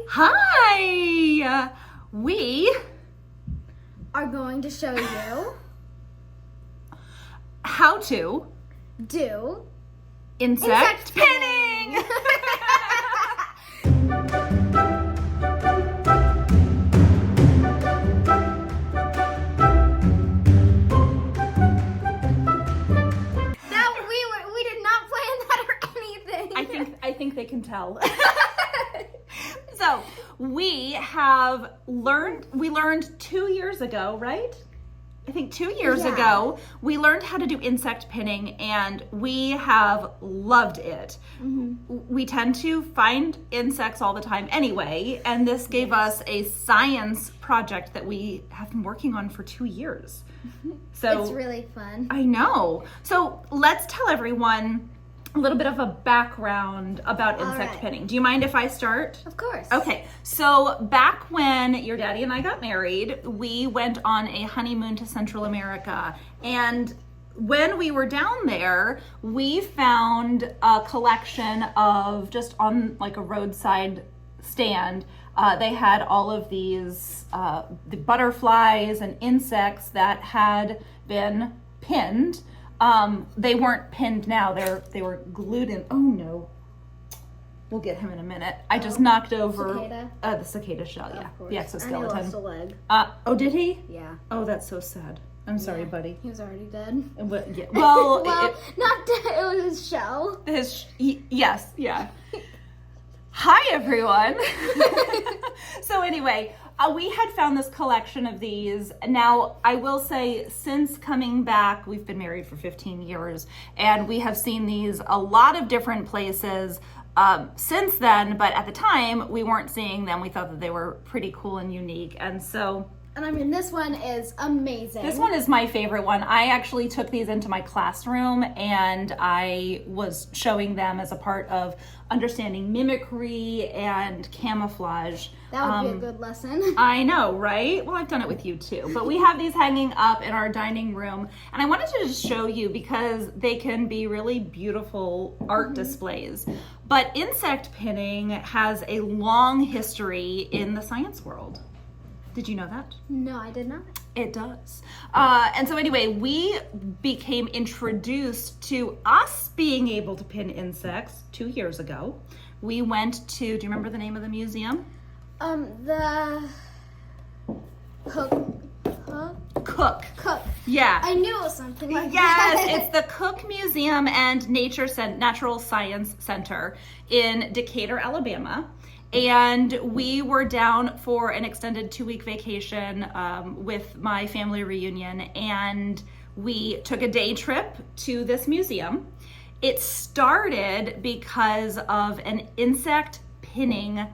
Hi! We are going to show you how to do insect pinning! We did not plan that or anything. I think they can tell. So we learned 2 years ago, right? I think 2 years ago, we learned how to do insect pinning and we have loved it. Mm-hmm. We tend to find insects all the time anyway, and this gave us a science project that we have been working on for 2 years. So it's really fun. I know. So let's tell everyone a little bit of a background about insect pinning. Do you mind if I start? Of course. Okay, so back when your daddy and I got married, we went on a honeymoon to Central America. And when we were down there, we found a collection of, just on like a roadside stand, they had all of these the butterflies and insects that had been pinned. They weren't pinned now, they were glued in. Oh no, we'll get him in a minute. I just knocked over the cicada shell, the exoskeleton. And he lost a leg. Oh, did he? Yeah. Oh, that's so sad. I'm sorry, buddy. He was already dead. Well, not dead, it was his shell. Yes, yeah. Hi, everyone. So anyway, we had found this collection of these. Now, I will say, since coming back, we've been married for 15 years, and we have seen these a lot of different places since then, but at the time, we weren't seeing them. We thought that they were pretty cool and unique, and so... And I mean, this one is amazing. This one is my favorite one. I actually took these into my classroom and I was showing them as a part of understanding mimicry and camouflage. That would be a good lesson. I know, right? Well, I've done it with you too. But we have these hanging up in our dining room. And I wanted to just show you because they can be really beautiful art displays. But insect pinning has a long history in the science world. Did you know that? No, I did not. It does. And so anyway, we became introduced to us being able to pin insects 2 years ago. We went to, do you remember the name of the museum? The Cook. Yeah. I knew it was something like that. Yes, it's the Cook Museum and Natural Science Center in Decatur, Alabama. And we were down for an extended 2-week vacation with my family reunion, and we took a day trip to this museum. It started because of an insect pinning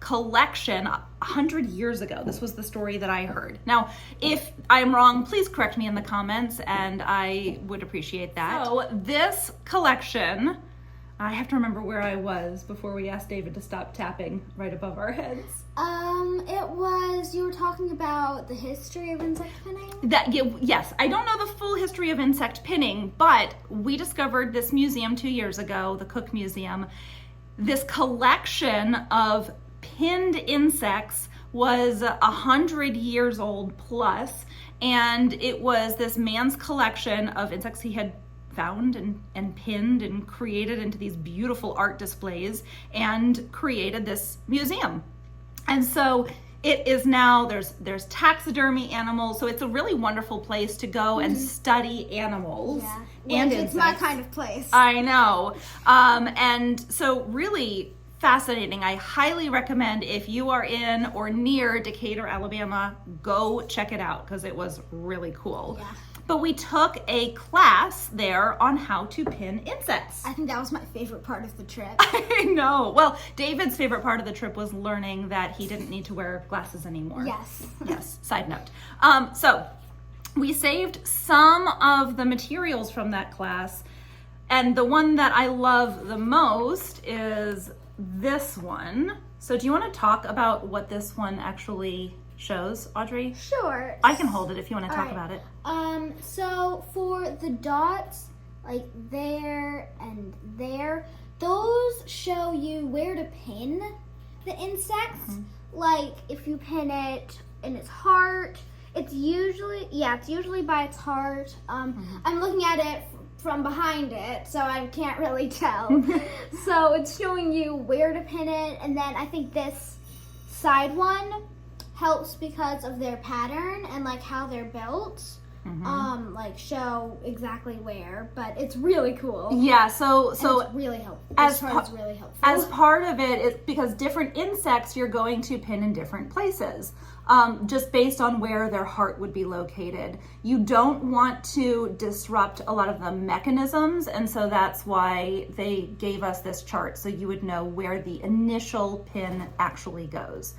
collection 100 years ago. This was the story that I heard. Now, if I'm wrong, please correct me in the comments, and I would appreciate that. So this collection... I have to remember where I was before we asked David to stop tapping right above our heads. You were talking about the history of insect pinning? Yes, I don't know the full history of insect pinning, but we discovered this museum 2 years ago, the Cook Museum. This collection of pinned insects was 100 years old plus, and it was this man's collection of insects he had found and pinned and created into these beautiful art displays and created this museum. And so it is now, there's taxidermy animals, so it's a really wonderful place to go and study animals and insects. It's my kind of place. I know. And so really fascinating. I highly recommend, if you are in or near Decatur, Alabama, go check it out because it was really cool. Yeah. But we took a class there on how to pin insects. I think that was my favorite part of the trip. I know. Well, David's favorite part of the trip was learning that he didn't need to wear glasses anymore. Yes. Yes, side note. So we saved some of the materials from that class, and the one that I love the most is this one. So do you want to talk about what this one actually shows, Audrey? Sure. I can hold it if you want to talk about it. So for the dots, like there and there, those show you where to pin. the insects. Like if you pin it in its heart, it's usually by its heart. I'm looking at it from behind it, so I can't really tell. So it's showing you where to pin it, and then I think this side one helps because of their pattern and like how they're built. Like show exactly where, but it's really cool. Yeah, so It's really helpful. as This part is really helpful. as part of it, it's because different insects you're going to pin in different places, just based on where their heart would be located. You don't want to disrupt a lot of the mechanisms, and so that's why they gave us this chart, so you would know where the initial pin actually goes.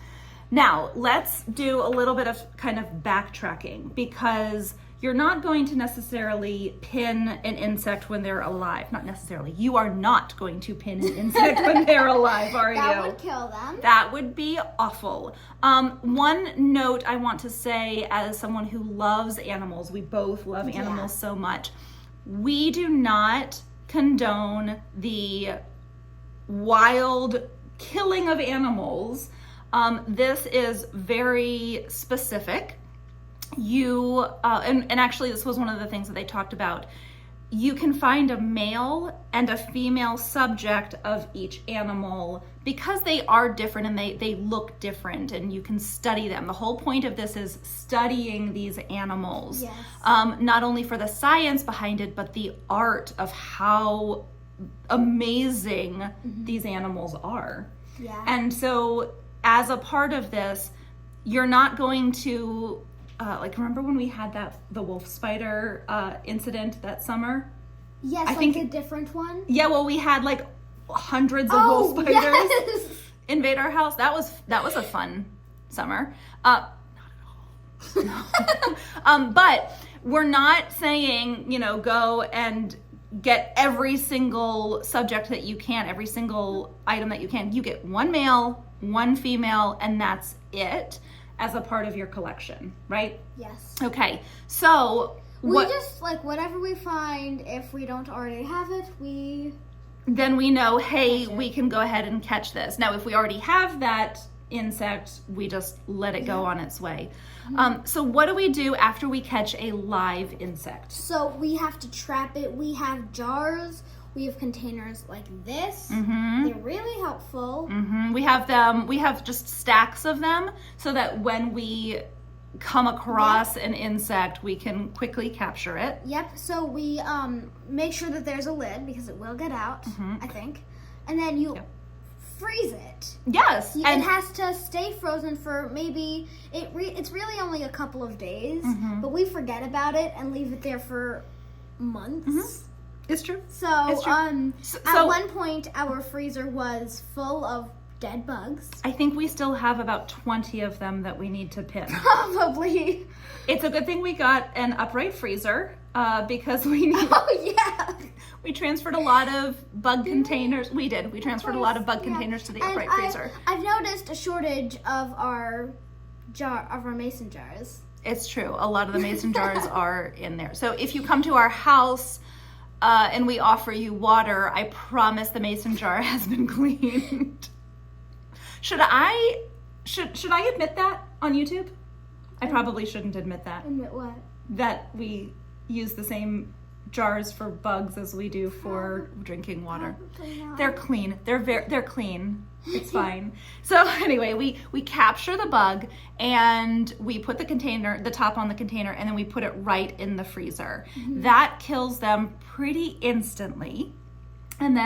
Now, let's do a little bit of kind of backtracking, because you're not going to necessarily pin an insect when they're alive. Not necessarily. You are not going to pin an insect when they're alive, are you? That would kill them. That would be awful. One note I want to say, as someone who loves animals, we both love animals so much. We do not condone the wild killing of animals. This is very specific. You, and actually this was one of the things that they talked about. You can find a male and a female subject of each animal because they are different and they look different, and you can study them. The whole point of this is studying these animals. Yes. Not only for the science behind it, but the art of how amazing these animals are. Yeah. And so as a part of this, you're not going to, like, remember when we had the wolf spider incident that summer? Yes, I like think a different one. Yeah, well, we had like hundreds of wolf spiders yes. invade our house. That was a fun summer. Not at all. But we're not saying, go and get every single subject that you can, every single item that you can. You get one male, one female, and that's it as a part of your collection, right? Yes. Okay, so We just, like, whatever we find, if we don't already have it, then we know, hey, we can go ahead and catch this. Now, if we already have that insect, we just let it go on its way. So what do we do after we catch a live insect? So we have to trap it. We have jars. We have containers like this. They're really helpful. We have just stacks of them so that when we come across an insect, we can quickly capture it. Yep. So we make sure that there's a lid because it will get out, I think. And then you freeze it. Yes. It has to stay frozen for maybe, it's really only a couple of days, but we forget about it and leave it there for months. It's true. So, It's true. at one point, our freezer was full of dead bugs. I think we still have about 20 of them that we need to pin. Probably. It's a good thing we got an upright freezer because we transferred a lot of bug containers. We did. We transferred a lot of bug containers to the upright freezer. I've noticed a shortage of our mason jars. It's true. A lot of the mason jars are in there. So if you come to our house and we offer you water, I promise the mason jar has been cleaned. Should I admit that on YouTube? I probably shouldn't admit that. Admit what? That we use the same jars for bugs as we do for drinking water. They're clean. They're clean. It's fine. So anyway, we capture the bug and we put the top on the container, and then we put it right in the freezer. That kills them pretty instantly. And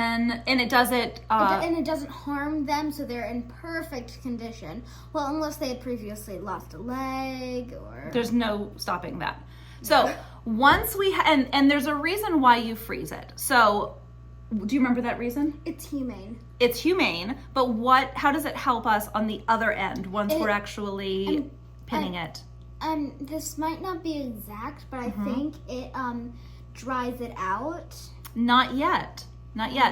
it does it. And it doesn't harm them, so they're in perfect condition. Well, unless they had previously lost a leg or. There's no stopping that. So once and there's a reason why you freeze it. So do you remember that reason? It's humane. It's humane, but how does it help us on the other end once we're actually pinning it? This might not be exact, but I think it dries it out. Not yet.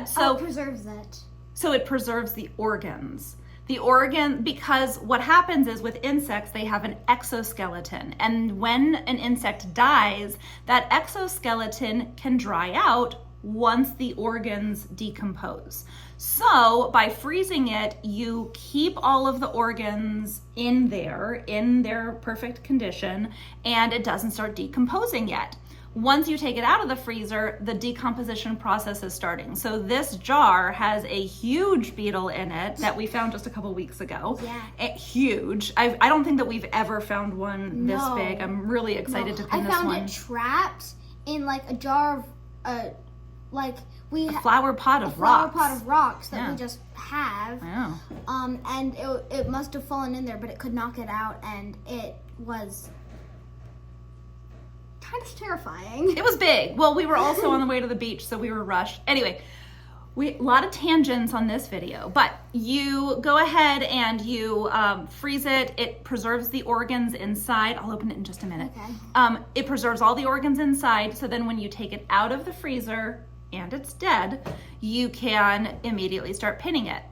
So it preserves it. So it preserves the organs. Because what happens is with insects, they have an exoskeleton. And when an insect dies, that exoskeleton can dry out once the organs decompose. So by freezing it, you keep all of the organs in their perfect condition, and it doesn't start decomposing yet. Once you take it out of the freezer, the decomposition process is starting. So this jar has a huge beetle in it that we found just a couple weeks ago. Yeah. Huge. I don't think that we've ever found one this big. I'm really excited to pin this one. I found it trapped in like a jar of, a flower pot of rocks that we just have. Wow. And it must have fallen in there, but it could not get out, and it was kind of terrifying. It was big. Well, we were also on the way to the beach, so we were rushed. Anyway, a lot of tangents on this video, but you go ahead and you freeze it. It preserves the organs inside. I'll open it in just a minute. Okay. It preserves all the organs inside, so then when you take it out of the freezer and it's dead, you can immediately start pinning it.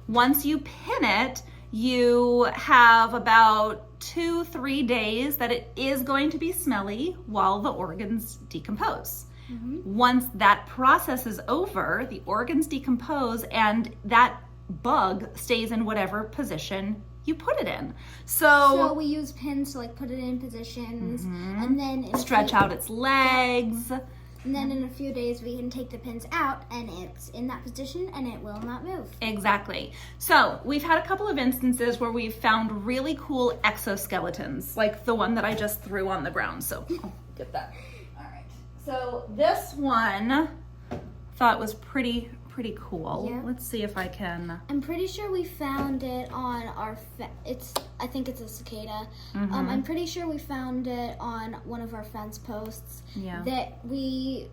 Once you pin it, you have about 2-3 days that it is going to be smelly while the organs decompose. Mm-hmm. Once that process is over, the organs decompose and that bug stays in whatever position you put it in. So we use pins to like put it in positions, and then stretch out its legs. And then in a few days, we can take the pins out and it's in that position and it will not move. Exactly. So we've had a couple of instances where we've found really cool exoskeletons, like the one that I just threw on the ground. So I'll get that. All right. So this one thought was pretty cool. Yeah. Let's see if I can. I'm pretty sure we found it on our, I think it's a cicada. I'm pretty sure we found it on one of our fence posts. Yeah. That we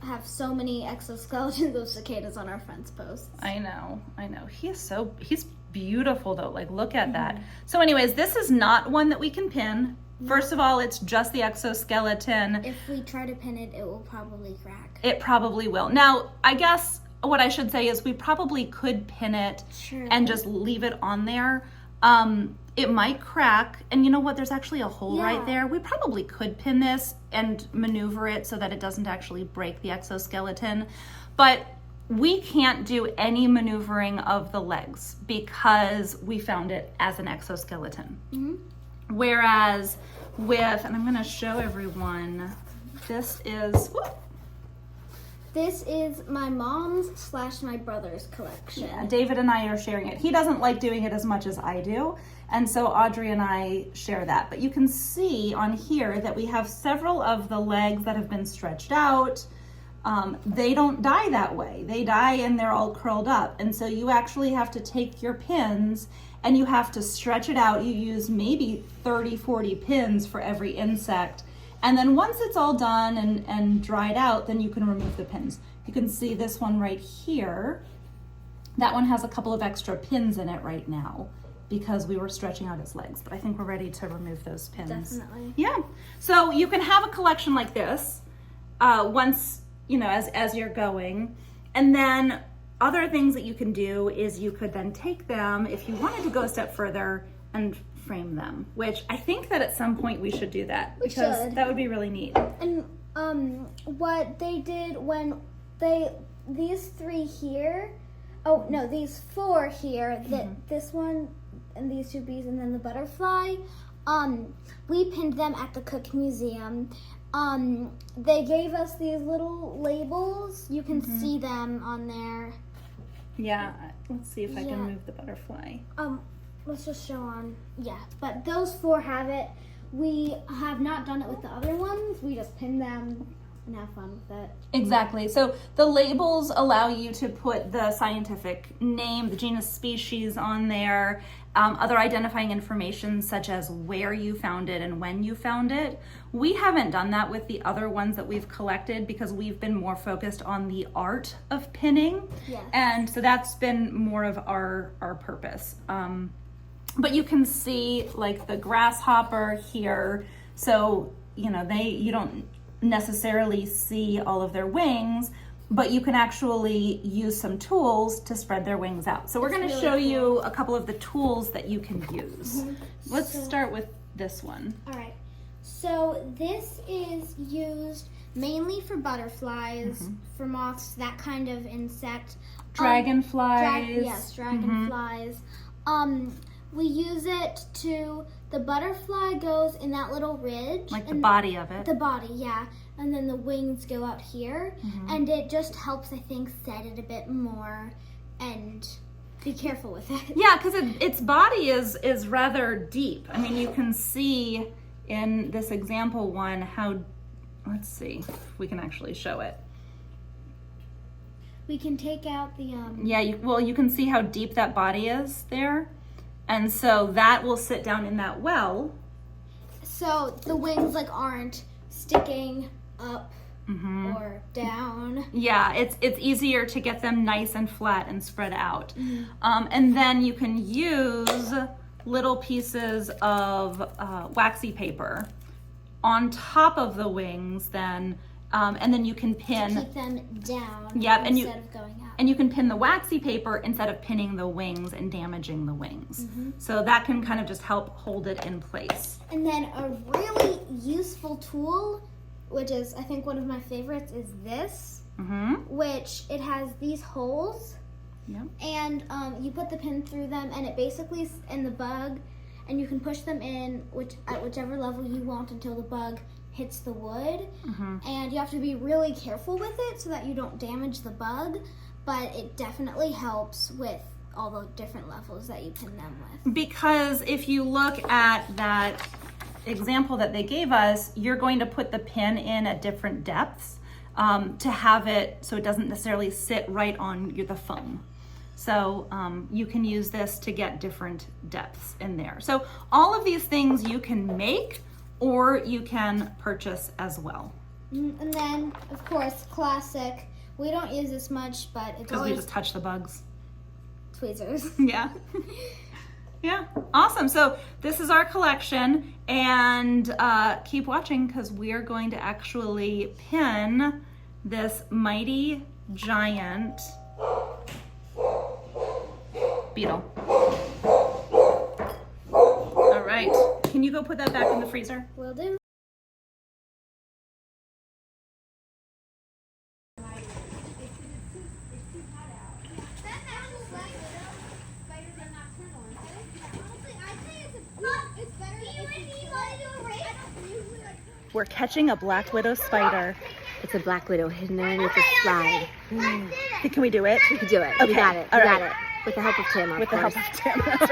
have so many exoskeletons of cicadas on our fence posts. I know. He's beautiful though. Like, look at that. So anyways, this is not one that we can pin. First of all, it's just the exoskeleton. If we try to pin it, it will probably crack. It probably will. Now, I guess what I should say is we probably could pin it and just leave it on there. It might crack, and you know what? There's actually a hole right there. We probably could pin this and maneuver it so that it doesn't actually break the exoskeleton, but we can't do any maneuvering of the legs because we found it as an exoskeleton. Whereas with, and I'm going to show everyone, this is my mom's / my brother's collection. Yeah, David and I are sharing it. He doesn't like doing it as much as I do, and so Audrey and I share that. But you can see on here that we have several of the legs that have been stretched out. They don't die that way. They die and they're all curled up. And so you actually have to take your pins and you have to stretch it out. You use maybe 30-40 pins for every insect. And then once it's all done and dried out, then you can remove the pins. You can see this one right here. That one has a couple of extra pins in it right now because we were stretching out its legs, but I think we're ready to remove those pins. Definitely. Yeah. So you can have a collection like this once, as you're going. And then other things that you can do is you could then take them, if you wanted to go a step further, and frame them, which I think that at some point we should do that because that would be really neat. And what they did when these 3 here, these 4 here, this one and these 2 bees and then the butterfly, we pinned them at the Cook Museum. They gave us these little labels. You can see them on there. Yeah, let's see if I can move the butterfly. Let's just show on. Yeah, but those 4 have it. We have not done it with the other ones. We just pin them and have fun with it. Exactly. So the labels allow you to put the scientific name, the genus, species on there, other identifying information such as where you found it and when you found it. We haven't done that with the other ones that we've collected because we've been more focused on the art of pinning. Yes. And so that's been more of our purpose. But you can see like the grasshopper here. So, you don't necessarily see all of their wings, but you can actually use some tools to spread their wings out. So we're going to show you a couple of the tools that you can use. Let's start with this one. All right. So this is used mainly for butterflies, for moths, that kind of insect. Dragonflies. Yes, dragonflies. We use it to, the butterfly goes in that little ridge. Like the body of it. The body, yeah. And then the wings go out here. And it just helps, I think, set it a bit more and be careful with it. Yeah, because its body is rather deep. I mean, you can see in this example one how, let's see if we can actually show it. We can take out the... Yeah, you can see how deep that body is there. And so that will sit down in that well. So the wings like aren't sticking up or down. Yeah, it's easier to get them nice and flat and spread out. And then you can use little pieces of waxy paper on top of the wings then, and then you can pin... To keep them down instead of going up. And you can pin the waxy paper instead of pinning the wings and damaging the wings. So that can kind of just help hold it in place. And then a really useful tool, which is I think one of my favorites, is this, which it has these holes. Yep. And you put the pin through them, and it basically, in the bug, and you can push them in at whichever level you want until the bug hits the wood. And you have to be really careful with it so that you don't damage the bug, but it definitely helps with all the different levels that you pin them with. Because if you look at that example that they gave us, you're going to put the pin in at different depths to have it so it doesn't necessarily sit right on the foam. So you can use this to get different depths in there. So all of these things you can make or you can purchase as well. And then, of course, classic. We don't use this much, but it's because always we just touch the bugs. tweezers. Yeah. Yeah, awesome. So this is our collection, and keep watching because we are going to actually pin this mighty giant beetle. All right, can you go put that back in the freezer? Will do. We're catching a black widow spider. It's a black widow hidden underneath the slide. Can we do it? We can do it. Okay. We got it. All We right. got it. With the help of Tim, With the course. help of Tim. That's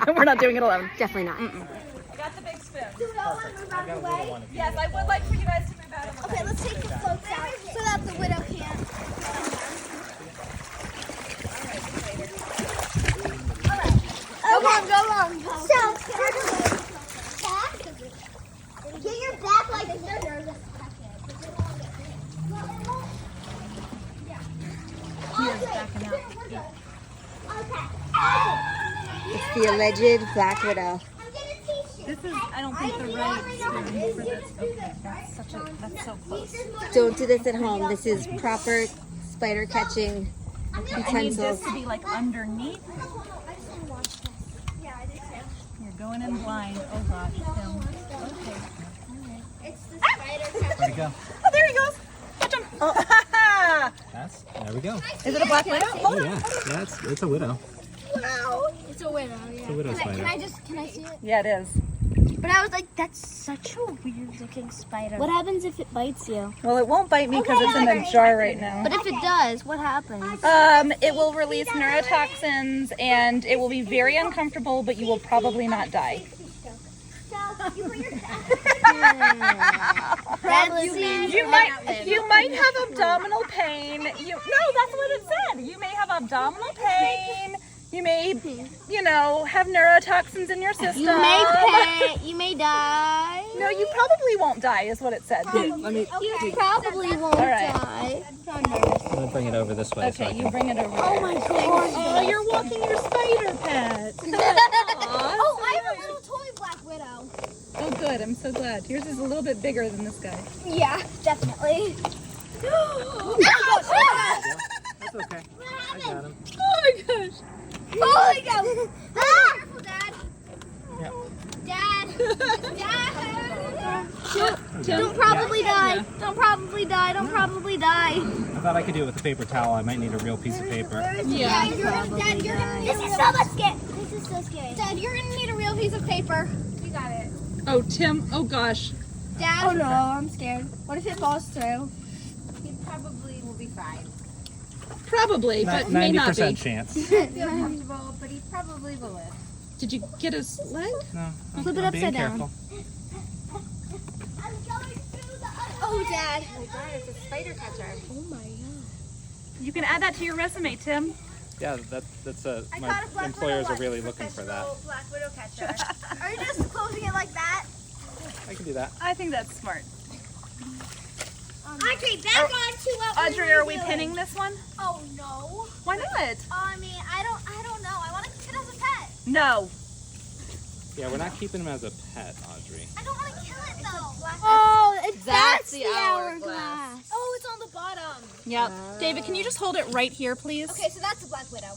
right. We're not doing it alone. Definitely not. I got the big spoon. Do we all want to move out of the way? Yes, I would like for you guys to move out of the way. Okay, let's take the floats out so that the widow can't. Okay, go on. So, back. Get your back like this. It's the alleged black widow. This is, I don't think, the right spoon for this. Okay, that's so close. Don't do this at home. This is proper spider catching I need utensils. this to be like underneath. You're going in blind. Oh gosh, Tim. Okay. There we go. Oh, there he goes. Catch him. Oh. There we go. Is it a black widow? Oh yeah, it's a widow. Wow. It's a widow, yeah. It's a widow spider. Can I see it? Yeah, it is. But I was like, that's such a weird looking spider. What happens if it bites you? Well, it won't bite me because it's in a jar right now. But if it does, what happens? It will release neurotoxins and it will be very uncomfortable, but you will probably not die. You might have abdominal pain. No, that's what it said. You may have abdominal pain. You may, have neurotoxins in your system. You may die. No, you probably won't die, is what it said. Let me Probably won't All right. die. let me bring it over this way. so I Okay, you can, bring it over. Oh my god. Oh, you're walking your spider pet. Oh, I have a little toy black widow. Oh, good. I'm so glad. Yours is a little bit bigger than this guy. Yeah, definitely. That's okay. I got him. Oh my gosh. Oh my god. Careful, Dad. Yeah. Dad. Dad. Don't probably die. Don't probably die. Don't probably die. I thought I could do it with a paper towel. I might need a real piece of paper. Yeah, Dad, you're gonna need. This is so much scary. This is so scary. Dad, you're gonna need a real piece of paper. You got it. Oh, Tim. Oh, gosh. Dad. Oh no, I'm scared. What if it falls through? He probably will be fine. Probably, but may not be. 90% chance. I feel comfortable, but he probably will live. Did you get his leg? No, Flip it I'm being upside down. careful. I'm going through the. Oh, Dad. Oh my God, it's a spider catcher. Oh my god. You can add that to your resume, Tim. Yeah, that's a. I My got a black employers widow are really once, looking for that. professional Black widow catcher. Are you just closing it like that? I can do that. I think that's smart. Audrey, back on to what Audrey, are we pinning this one? Oh no. Why not? I mean, I don't know. I want to keep it as a pet. No. Yeah, we're not keeping him as a pet, Audrey. I don't want to kill it though. Oh, That's the hourglass. Oh, it's on the bottom. Yep. David, can you just hold it right here, please? Okay, so that's a Black Widow.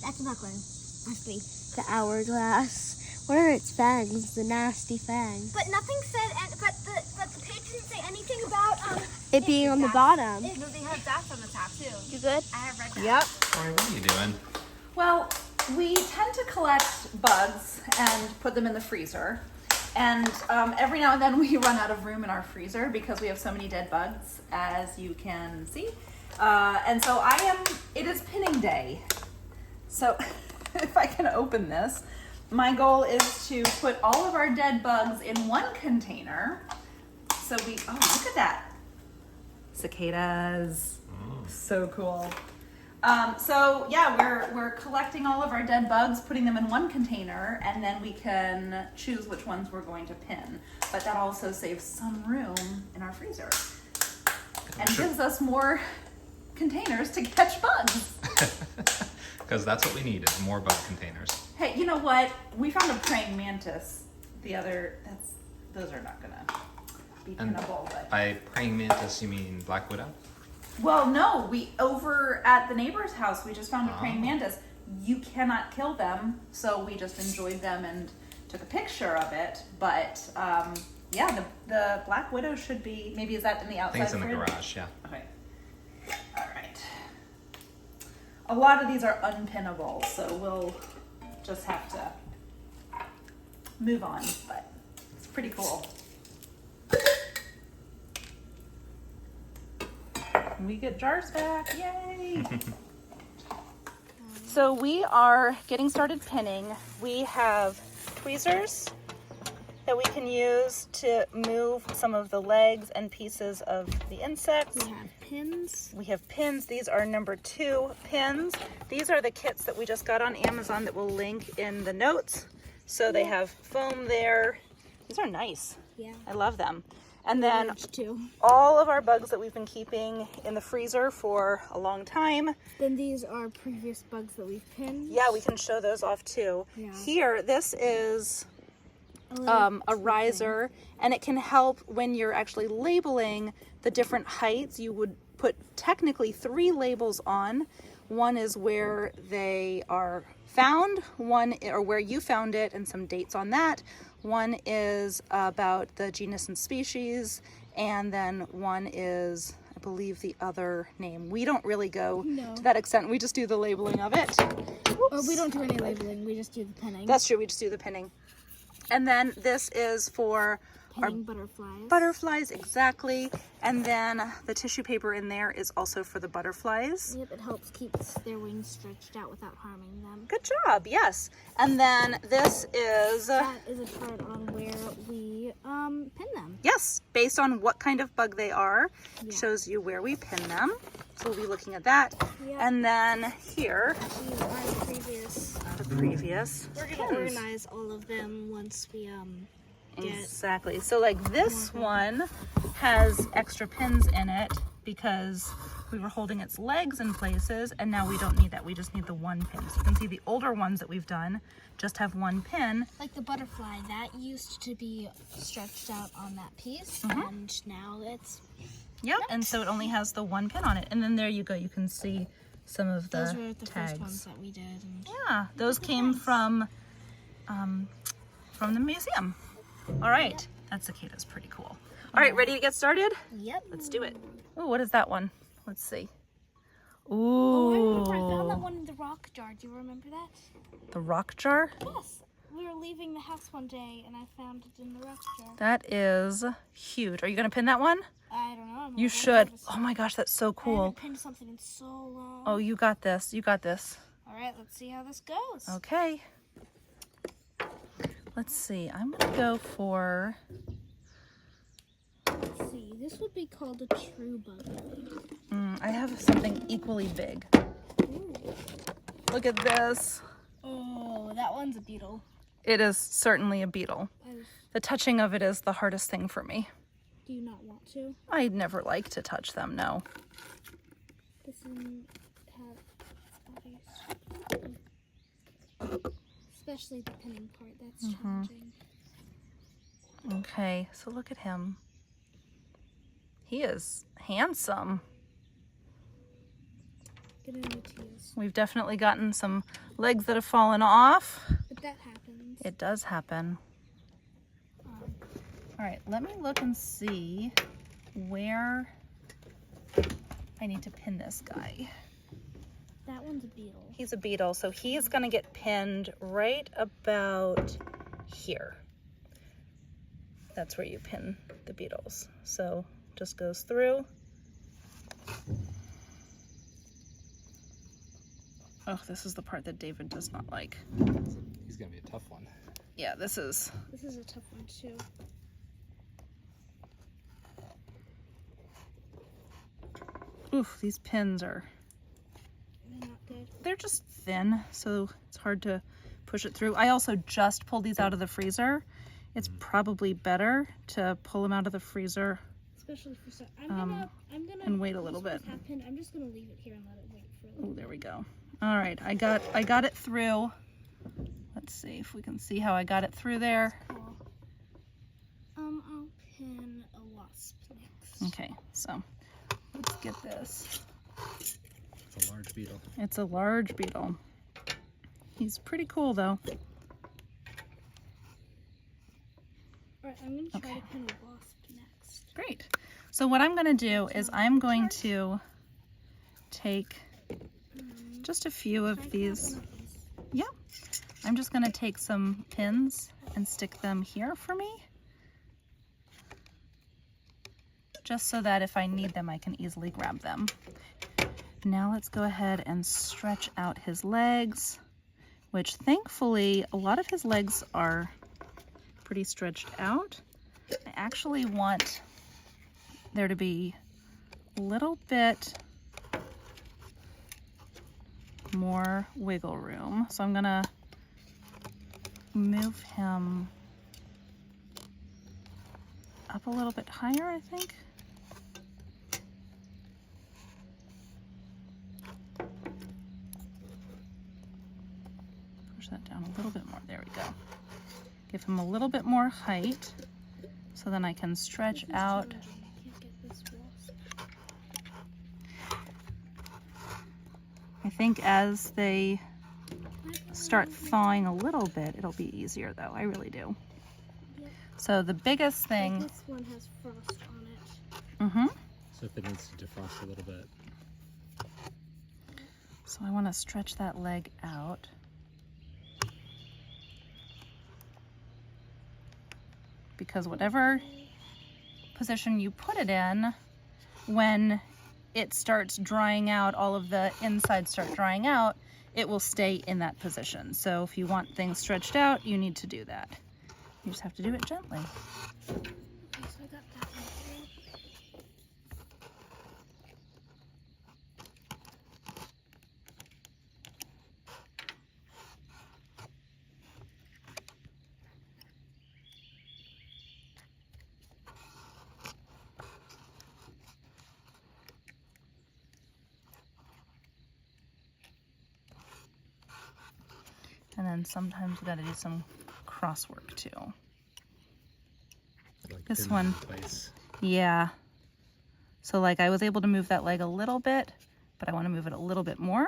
that's a buckler. Must be the hourglass. What are its fangs? The nasty fangs. But nothing said, but the page didn't say anything about It being on the bottom. No, they have dots on the top too. You good? I have red dots. Yep. Corey, what are you doing? Well, we tend to collect bugs and put them in the freezer. And every now and then we run out of room in our freezer because we have so many dead bugs, as you can see. And so it is pinning day. So if I can open this, my goal is to put all of our dead bugs in one container. So oh, look at that. Cicadas. So cool. So yeah, we're collecting all of our dead bugs, putting them in one container, and then we can choose which ones we're going to pin. But that also saves some room in our freezer and gives us more containers to catch bugs. Because that's what we need is more bug containers. Hey, you know what? We found a praying mantis. Those are not gonna be And pinnable, but. by praying mantis, you mean Black Widow? Well, no, over at the neighbor's house, we just found a praying mantis. You cannot kill them, so we just enjoyed them and took a picture of it. But yeah, the Black Widow should be, maybe is that in the I outside think it's in the fridge? garage, yeah. Okay. All right. A lot of these are unpinnable, so we'll just have to move on, but it's pretty cool. We get jars back, yay! So we are getting started pinning. We have tweezers that we can use to move some of the legs and pieces of the insects. We have pins. We have pins. These are number 2 pins. These are the kits that we just got on Amazon that we'll link in the notes. So they have foam there. These are nice. Yeah. I love them. And then Orange too. all of our bugs that we've been keeping in the freezer for a long time. Then these are previous bugs that we've pinned. Yeah, we can show those off too. Yeah. Here, this is little a riser, and it can help when you're actually labeling the different heights. You would put technically 3 labels on. One is where they are found, one or where you found it and some dates on that. One is about the genus and species, and then one is, I believe, the other name. We don't really go to that extent. We just do the labeling of it. Or we don't do any labeling. We just do the pinning. That's true. We just do the pinning. And then this is for pinning butterflies. butterflies, exactly. And then the tissue paper in there is also for the butterflies. Yep, it helps keep their wings stretched out without harming them. Good job, yes. And then this is, That is a chart on where we pin them. yes, based on what kind of bug they are, Yeah. shows you where we pin them. So we'll be looking at that. Yep. And then here, These are previous. the previous We're gonna pins. organize all of them once we get. Exactly. So like this one has extra pins in it because we were holding its legs in places, and now we don't need that. We just need the one pin. So you can see the older ones that we've done just have one pin. Like the butterfly, that used to be stretched out on that piece, Mm-hmm. and now it's. Yep. And so it only has the one pin on it. And then there you go. You can see some of the Those were the tags. first ones that we did. And Yeah, those came from the museum. All right, that cicada's pretty cool. All right, ready to get started? Yep. Let's do it. Oh, what is that one? Let's see. Oh, I remember. I Ooh. found that one in the rock jar. Do you remember that? The rock jar? Yes. We were leaving the house one day, and I found it in the rock jar. That is huge. Are you going to pin that one? I don't know. I'm You not should. nervous. Oh my gosh, that's so I cool. haven't pinned something in so long. Oh, you got this. You got this. All right, let's see how this goes. Okay. Let's see. I'm going to go for... Let's see. This would be called a true bug. I have something equally big. Ooh. Look at this. Oh, that one's a beetle. It is certainly a beetle. I- The touching of it is the hardest thing for me. Do you not want to? I never like to touch them, no. This one have especially the pinning part. That's challenging. Okay, so look at him. He is handsome. Get in the tears. We've definitely gotten some legs that have fallen off. But that happens. It does happen. All right, let me look and see where I need to pin this guy. That one's a beetle. He's a beetle, so he's gonna get pinned right about here. That's where you pin the beetles. So just goes through. Oh, this is the part that David does not like. He's gonna be a tough one. Yeah, this is. This is a tough one too. Oof, these pins are. They're not good. They're just thin, so it's hard to push it through. I also just pulled these out of the freezer. It's probably better to pull them out of the freezer Especially for some. I'm gonna and wait a little this bit. one's half pinned. I'm just gonna leave it here and let it wait for a little. Oh, there we go. All right, I got it through. Let's see if we can see how I got it through there. Cool. I'll pin a wasp next. Okay, so let's get this. It's a large beetle. It's a large beetle. He's pretty cool though. Alright, I'm gonna try Okay. to pin a wasp next. Great. So what I'm gonna do is I'm going to take just a few of these. Yeah. I'm just gonna take some pins and stick them here for me. Just so that if I need them, I can easily grab them. Now let's go ahead and stretch out his legs, which thankfully a lot of his legs are pretty stretched out. I actually want there to be a little bit more wiggle room. So I'm gonna move him up a little bit higher, I think. Push that down a little bit more. There we go. Give him a little bit more height so then I can stretch out. I can't get this wasp. I think as they start thawing a little bit, it'll be easier though. I really do. Yep. So the biggest thing, This one has frost on it. So if it needs to defrost a little bit. So I want to stretch that leg out. Because whatever position you put it in, when it starts drying out, all of the insides start drying out, it will stay in that position. So if you want things stretched out, you need to do that. You just have to do it gently. Okay, so I got that one through. And then sometimes you gotta do some crosswork too. Like This pin one. in place. Yeah. So like I was able to move that leg a little bit, but I want to move it a little bit more.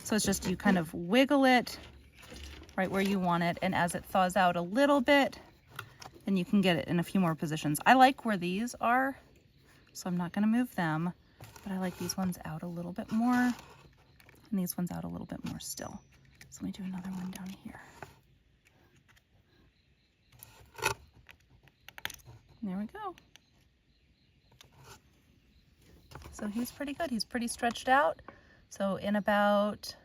So it's just you kind of wiggle it right where you want it, and as it thaws out a little bit, then you can get it in a few more positions. I like where these are, so I'm not gonna move them, but I like these ones out a little bit more and these ones out a little bit more still. So let me do another one down here. There we go. So he's pretty good. He's pretty stretched out. So in about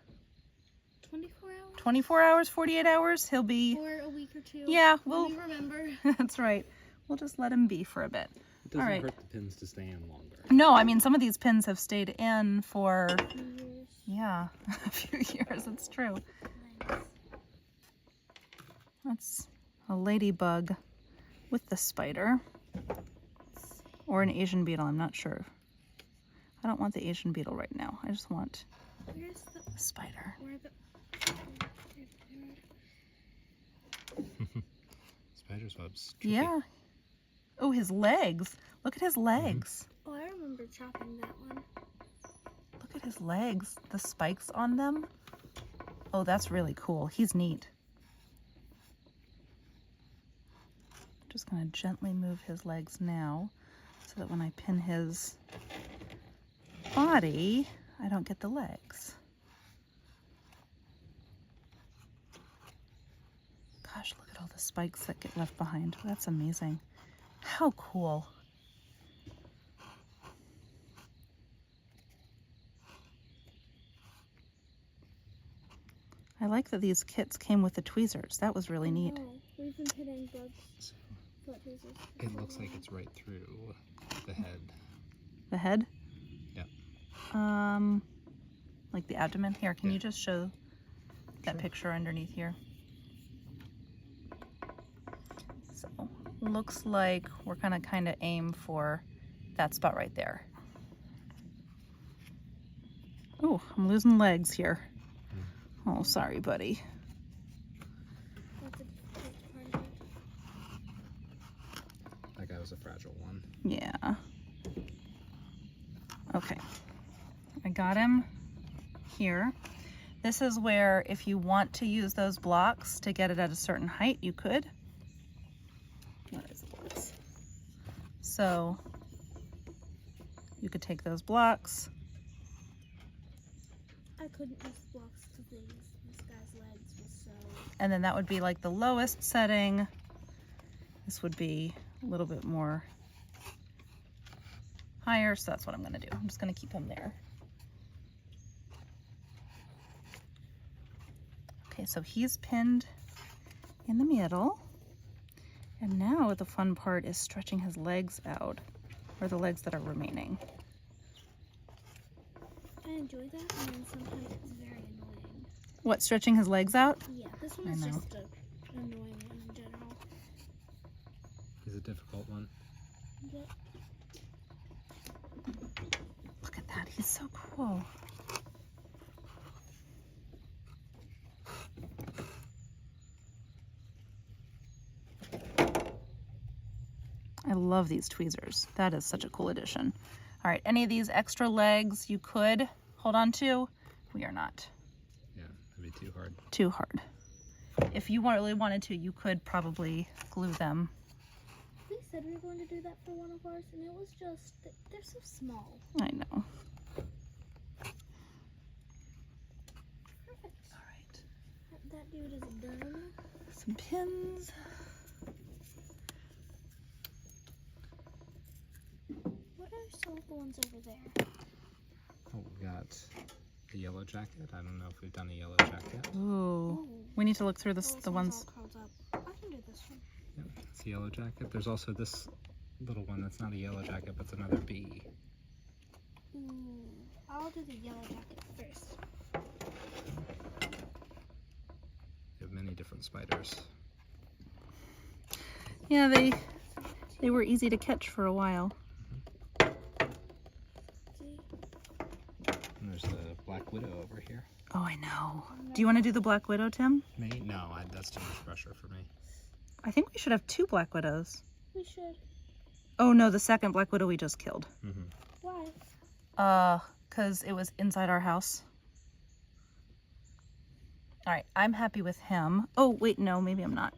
24 hours? 24 hours, 48 hours, he'll be... Or a week or two. Yeah, Let we'll... me remember. That's right. We'll just let him be for a bit. It doesn't All right. hurt the pins to stay in longer. No, I mean, some of these pins have stayed in for... 2 years. Yeah, a few years. It's true. Nice. That's a ladybug with the spider. Or an Asian beetle, I'm not sure. I don't want the Asian beetle right now. I just want Where's the... the spider. Where the... Spider's webs. Tricky. Yeah. Oh, his legs. Look at his legs. Oh, I remember chopping that one. Look at his legs. The spikes on them. Oh, that's really cool. He's neat. Just gonna gently move his legs now so that when I pin his body, I don't get the legs. Gosh, look at all the spikes that get left behind. That's amazing. How cool. I like that these kits came with the tweezers. That was really neat. Oh, we've been hitting bugs. Foot tweezers. It looks like it's right through the head. The head? Yeah. Like the abdomen. Here, can Yeah. you just show that Sure. picture underneath here? So, looks like we're gonna kind of aim for that spot right there. Oh, I'm losing legs here. Oh, sorry, buddy. That's a difficult part of it. That guy was a fragile one. Yeah. Okay. I got him here. This is where if you want to use those blocks to get it at a certain height, you could. What is the blocks? So you could take those blocks. I couldn't use blocks because this guy's legs was so... And then that would be like the lowest setting. This would be a little bit more higher, so that's what I'm gonna do. I'm just gonna keep him there. Okay, so he's pinned in the middle. And now the fun part is stretching his legs out, or the legs that are remaining. I enjoy that, and then sometimes it's very annoying. What, stretching his legs out? Yeah, this one I is know. just an annoying one in general. He's a difficult one. Yep. Look at that, he's so cool. I love these tweezers. That is such a cool addition. All right, any of these extra legs you could hold on to. We are not. Yeah, that'd be too hard. Too hard. If you really wanted to, you could probably glue them. We said we were going to do that for one of ours, and it was just... They're so small. I know. Perfect. All right, That dude is done. some pins. What are some of the ones over there? Oh, we got the yellow jacket. I don't know if we've done a yellow jacket. Ooh, we need to look through this, Oh, the one's ones. all curled up. I can do this one. Yep, it's a yellow jacket. There's also this little one that's not a yellow jacket, but it's another bee. Ooh, I'll do the yellow jacket first. You have many different spiders. Yeah, they were easy to catch for a while. See? And there's the black widow over here. Oh, I know. Do you want to do the Black Widow, Tim? Me? No, that's too much pressure for me. I think we should have 2 Black Widows. We should. Oh no, the second Black Widow we just killed. Mm-hmm. Why? Because it was inside our house. All right, I'm happy with him. Oh, wait, no, maybe I'm not.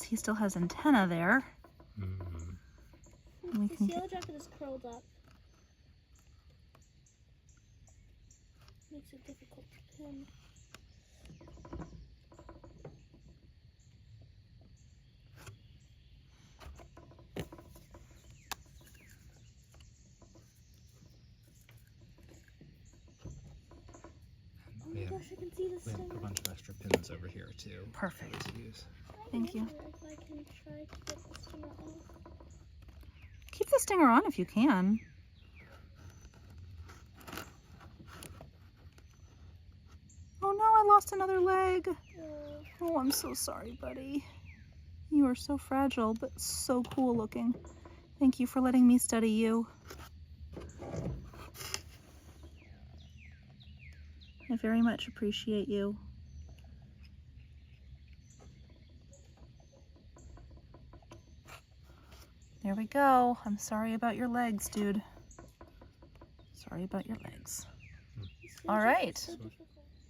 because he still has antenna there. We This can yellow jacket is curled up. Makes it difficult to pin. Oh my gosh, I can see the We have stinger. a bunch of extra pins over here too. Perfect. To use. Thank you. I wonder if I can try to get the stinger off. Keep the stinger on if you can. Oh no, I lost another leg. Oh, I'm so sorry, buddy. You are so fragile, but so cool looking. Thank you for letting me study you. I very much appreciate you. There we go. I'm sorry about your legs, dude. Sorry about your legs. All right.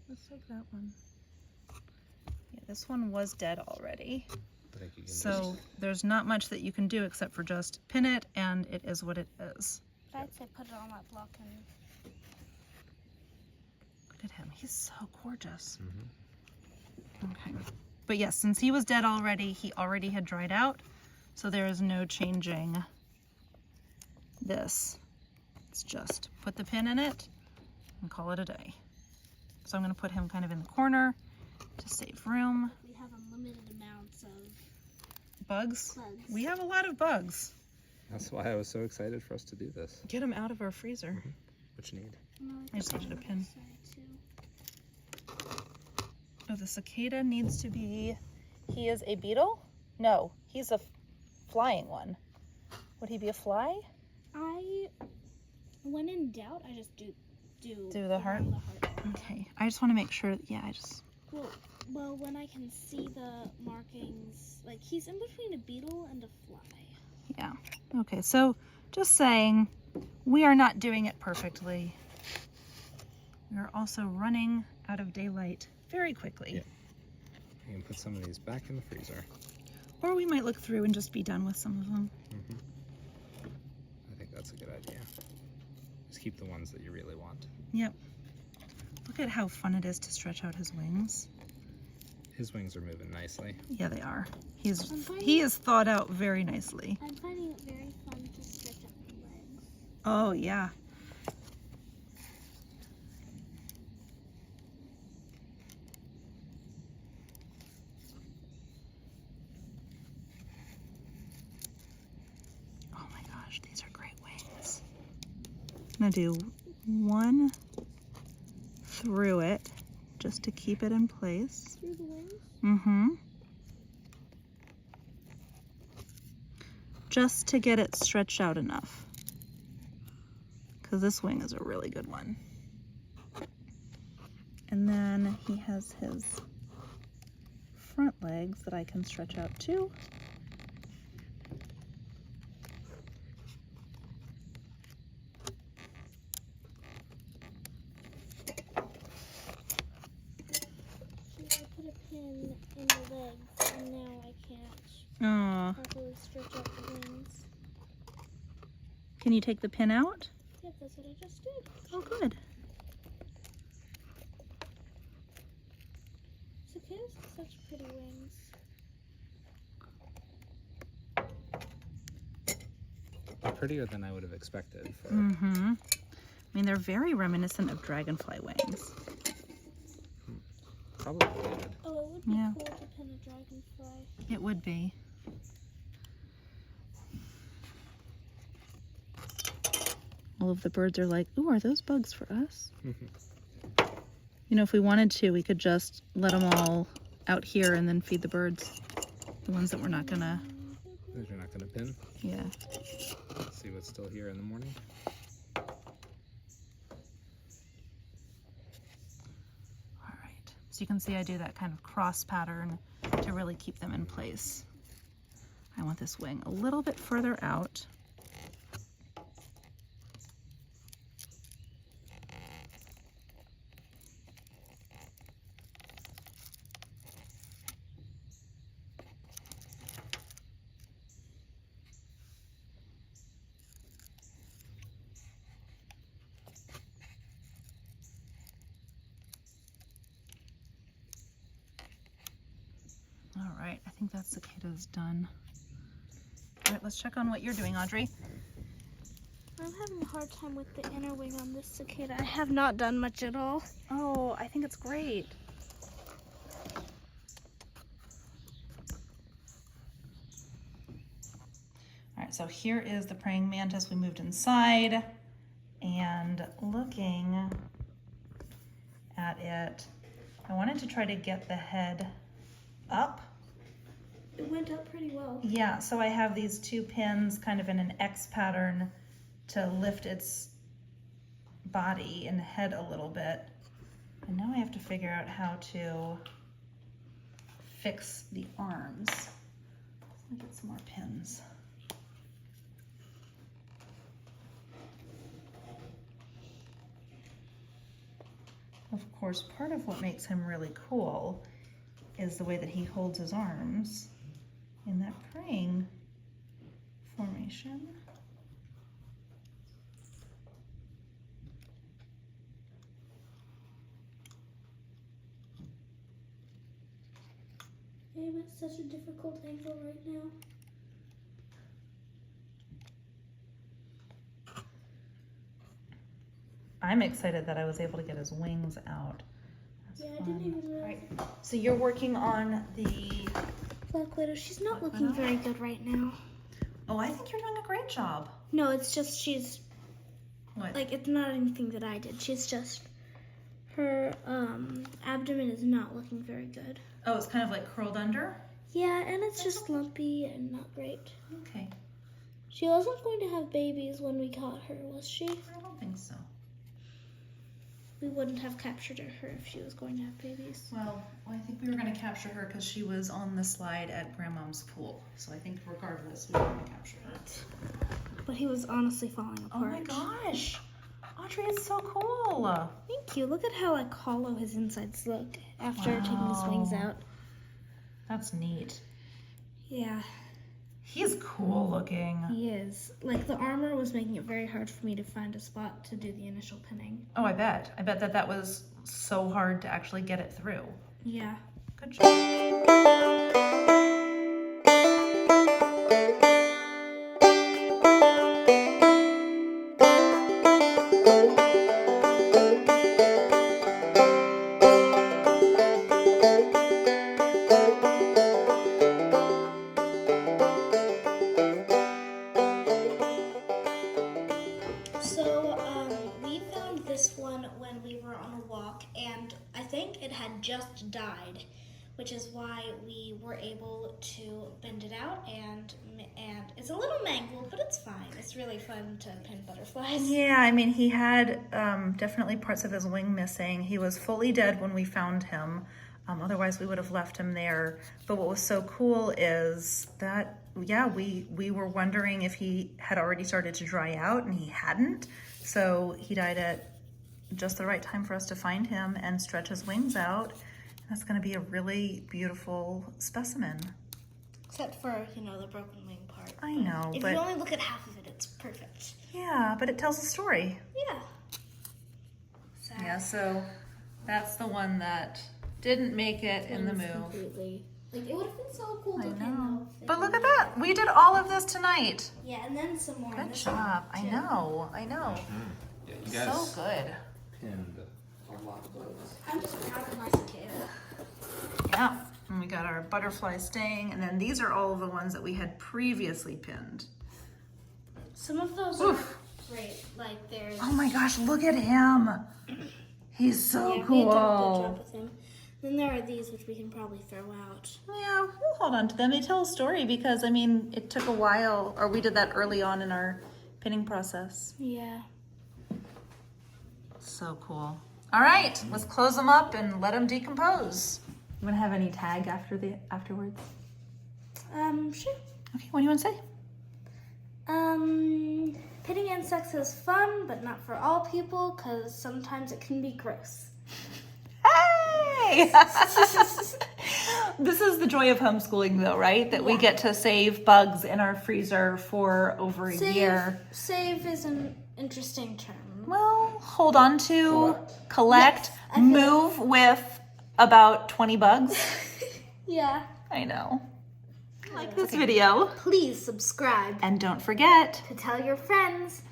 Let's take that one. Yeah, this one was dead already. But I think you can So there's not much that you can do except for just pin it, and it is what it is. I'd say put it on that block and Look at him. He's so gorgeous. Okay. But yes, since he was dead already, he already had dried out. So there is no changing this. It's just put the pin in it and call it a day. So I'm going to put him kind of in the corner to save room. we have unlimited amounts of Bugs? bugs. We have a lot of bugs. That's why I was so excited for us to do this. Get them out of our freezer. What you need? I just needed a pin. Oh, the cicada needs to be... He is a beetle? No, he's a flying one. Would he be a fly? When in doubt, I just do the heart? around the heart. Okay, I just want to make sure, yeah, I just... Well, when I can see the markings, like he's in between a beetle and a fly. Yeah. Okay, so just saying, we are not doing it perfectly. We are also running out of daylight very quickly. Yeah. You can put some of these back in the freezer. Or we might look through and just be done with some of them. I think that's a good idea. Just keep the ones that you really want. Yep. Look at how fun it is to stretch out his wings. His wings are moving nicely. Yeah, they are. He is thought out very nicely. I'm finding it very fun to stretch out the legs. Oh, yeah. Oh my gosh, these are great wings. I'm gonna do one through it just to keep it in place. Through the wings? Mm-hmm. Just to get it stretched out enough. Because this wing is a really good one. And then he has his front legs that I can stretch out too. I put a pin in the legs and now I can't Oh, properly stretch out the wings. can you take the pin out? Yep, that's what I just did. Oh, good. Cicadas have such pretty wings. They're prettier than I would have expected. For... Mm-hmm. I mean, they're very reminiscent of dragonfly wings. Probably related. Oh, it would be Yeah. cool to pin a dragonfly. It would be. All of the birds are like, ooh, are those bugs for us? You know, if we wanted to, we could just let them all out here and then feed the birds. The ones that we're not gonna, Those you're not going to pin. yeah. See what's still here in the morning. All right. So you can see I do that kind of cross pattern to really keep them in place. I want this wing a little bit further out. All right, I think that cicada's done. All right, let's check on what you're doing, Audrey. I'm having a hard time with the inner wing on this cicada. I have not done much at all. Oh, I think it's great. All right, so here is the praying mantis. We moved inside, and looking at it, I wanted to try to get the head up. It went up pretty well. Yeah, so I have these 2 pins kind of in an X pattern to lift its body and head a little bit. And now I have to figure out how to fix the arms. Let me get some more pins. Of course, part of what makes him really cool is the way that he holds his arms in that praying formation. I'm at such a difficult angle right now. I'm excited that I was able to get his wings out. That's Yeah, I fun. didn't even realize. Right. So you're working on the... Black Widow, she's not Black looking Widow? very good right now. Oh, I think you're doing a great job. No, it's just she's, What? like, it's not anything that I did. She's just, her abdomen is not looking very good. Oh, it's kind of like curled under? Yeah, and it's just lumpy and not great. Okay. She wasn't going to have babies when we caught her, was she? I don't think so. We wouldn't have captured her if she was going to have babies. Well, I think we were going to capture her because she was on the slide at Grandmom's pool. So I think regardless, we were going to capture her. But he was honestly falling Oh apart. my gosh. Audrey, it's so cool. Thank you. Look at how like hollow his insides look after taking his wings Wow. out. That's neat. Yeah, He's cool looking. he is. Like the armor was making it very hard for me to find a spot to do the initial pinning. Oh, I bet. I bet that was so hard to actually get it through. Yeah. Good job. So, we found this one when we were on a walk, and I think it had just died, which is why we were able to bend it out, and it's a little mangled, but it's fine. It's really fun to pin butterflies. Yeah, I mean, he had definitely parts of his wing missing. He was fully dead when we found him. Otherwise, we would have left him there. But what was so cool is that, yeah, we were wondering if he had already started to dry out, and he hadn't. So he died at just the right time for us to find him and stretch his wings out. That's going to be a really beautiful specimen. Except for, the broken wing part. I know, If but you only look at half of it, it's perfect. yeah, but it tells a story. Yeah. Sad. Yeah, so that's the one that didn't make it in the move. Completely. Like, it would have been so cool I to pin know. though. But look at that. We did all of this tonight. Yeah, and then some more. Good job. I know. Yeah, you guys So good. pinned a lot of those. I'm just proud of my cicada. Yeah. And we got our butterfly staying. And then these are all of the ones that we had previously pinned. Some of those Oof. are great. Like, there's... Oh my gosh, look at him. He's so yeah, we did a good job cool. with him. Then there are these, which we can probably throw out. Yeah, we'll hold on to them. They tell a story because, I mean, it took a while, or we did that early on in our pinning process. Yeah. So cool. All right, let's close them up and let them decompose. You want to have any tag afterwards? Sure. Okay, what do you want to say? Pinning insects is fun, but not for all people, because sometimes it can be gross. Hey! This is the joy of homeschooling, though, right? That we get to save bugs in our freezer for over a year. Save is an interesting term. Well, hold on to, collect, Yes, I feel move with about 20 bugs. Yeah. I know. Like this video. Please subscribe And don't forget to tell your friends